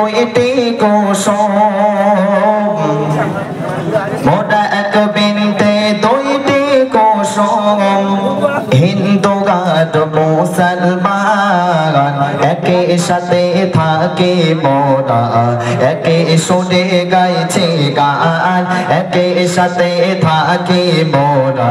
দুইটি কুসুম মোরা এক বিনতে দুইটি কুসুম হিন্দু গান মুসলমান একে সাথে থাকি মোরা একে শুনে গাইছি গান একে সাথে থাকি মোরা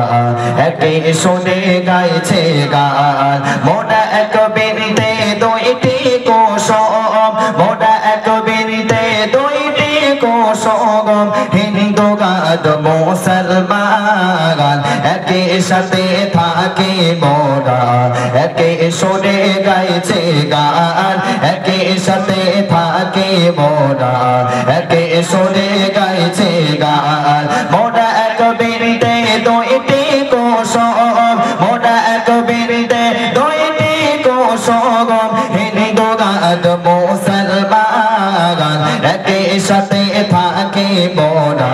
একে শুনে গাইছি গান মোরা এক বিনতে দুইটি কুসুম মোরা এক বিনতে দুইটি কুসুম হিন্দু গান মুসলমান একে সাথে থাকি মোরা একে শুনে গাইছি গান একে সাথে থাকি মোরা একে শুনে গাইছি গান মোরা এক বিনতে দুইটি কুসুম মোরা এক বিনতে দুইটি কুসুম হিন্দু গান মুসলমান একে সাথে থাকি মোরা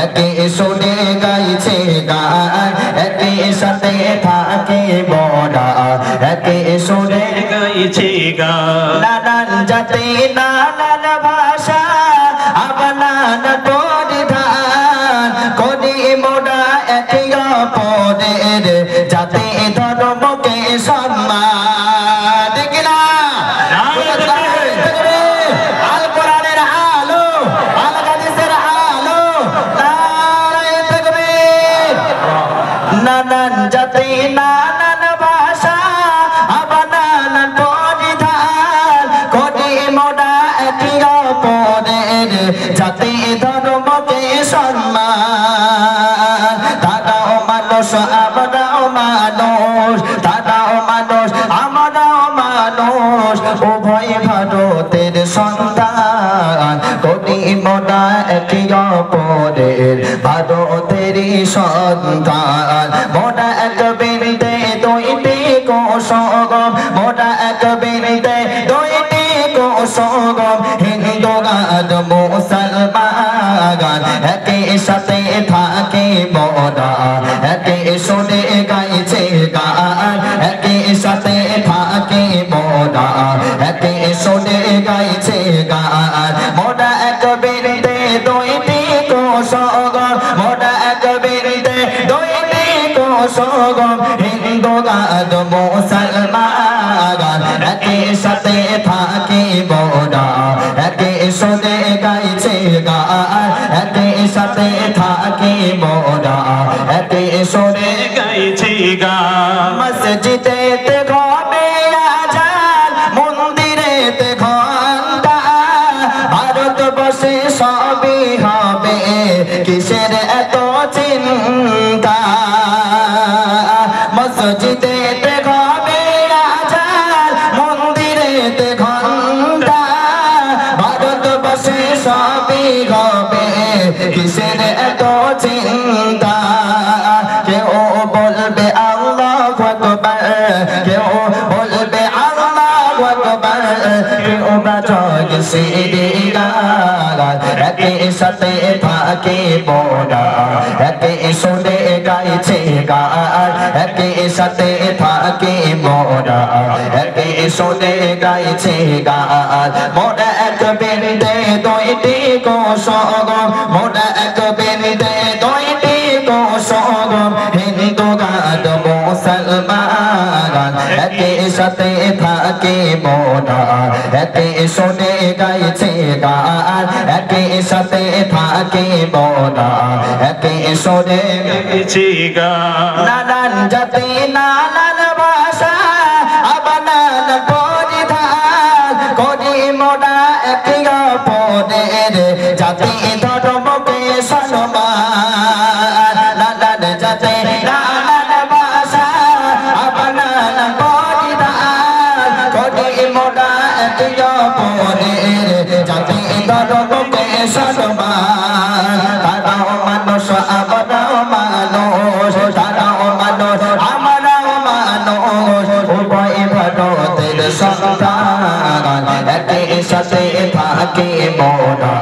একে শুনে গাইছি গান একে সাথে থাকি মোরা একে শুনে গাইছি গান নানান জাতি নানান ভাষা আপনার পরিধান করি মোরা একে অপরের জাতি ধর্মকে সম্মান কিনা আল কোরআনের আলো আল হাদিসের আলো নারায়ে তাকবীর নানান জাতি নানান ভাষা আপনার পরিধান করি মোরা একে অপরের জাতি ধর্মকে সম্মান তারাও মানুষ আমরাও মানুষ তারাও মানুষ আমরাও মানুষ উভয় ভারতের সন্তান করি মোরা একে অপরের ভারতেরই সন্তান মোরা এক বিনতে দুইটি কুসুম মোরা এক বিনতে দুইটি কুসুম হিন্দু গান মুসলমান একে সাথে থাকি মোরা একে শুনে গাইছি গান একে সাথে থাকি মোরা একে শুনে গাইছি গান মোরা এক বিনতে দুইটি কুসুম মোরা এক বিনতে দুইটি কুসুম হিন্দু গান মুসলমান একে সাথে থাকি মোরা একে শুনে গাইছি গান একে সাথে থাকি মোরা একে শুনে গাইছি গান মসজিদেতে ঘটে আজান মন্দিরেতে ঘন্টা ভারতবর্ষে সবই হবে কিসের এত চিন্তা মসজিদেতে ঘটে আজান মন্দিরেতে ঘন্টা ভারতবর্ষে সবই হবে কিসের এত চিন্তা কেউ বলবে আল্লাহু আকবার কেউ বলবে আল্লাহু আকবার কেউ বাজায় সিটি গান একে সাথে থাকি মোরা একে শুনে গাইছি গান একে সাথে থাকি মোরা একে শুনে গাইছি গান মোরা এক বিনতে দুইটি কুসুম মোরা এক বিনতে দুইটি কুসুম হিন্দু গান মুসলমান একে সাথে থাকি মোরা একে শুনে গাইছি গান একে সাথে থাকি মোরা একে শুনে গাইছি গান নানান জাতি নানান ভাষা আপনার পরিধান করি মোরা একে অপরের জাতি ধর্মকে সম্মান নানান জাতি নানান ভাষা আপনার পরিধান করি মোরা একে অপরের জাতি ধর্মকে সম্মান তারাও মানুষ আমরাও মানুষ তারাও মানুষ আমরাও মানুষ উভয় ভারতের সন্তান একে সাথে থাকি মোরা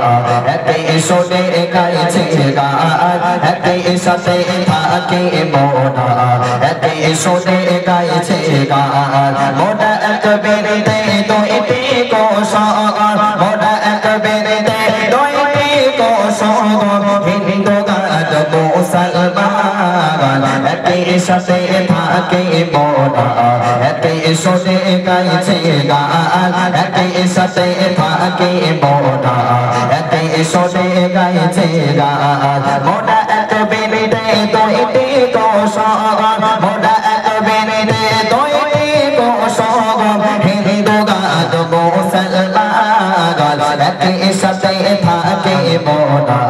একে শুনে গাইছি গান একে সাথে থাকি মোরা একে শুনে গাইছি গান মোরা এক বিনতে দুইটি কুসুম মোরা সগম হিন্দু গান মুসলমান একই সাথে থাকে মোরা একই সুরে গাইছে গান একই সাথে থাকে মোরা একই সুরে গাইছে গান মোরা এক বিনিতে দুইটি সগম মোরা এক বিনিতে দুইটি সগম হিন্দু গান মুসলমান একই সাথে থাকে মোরা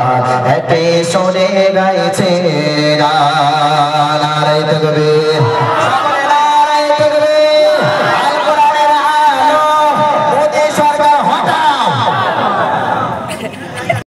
একই সুরে গাইছে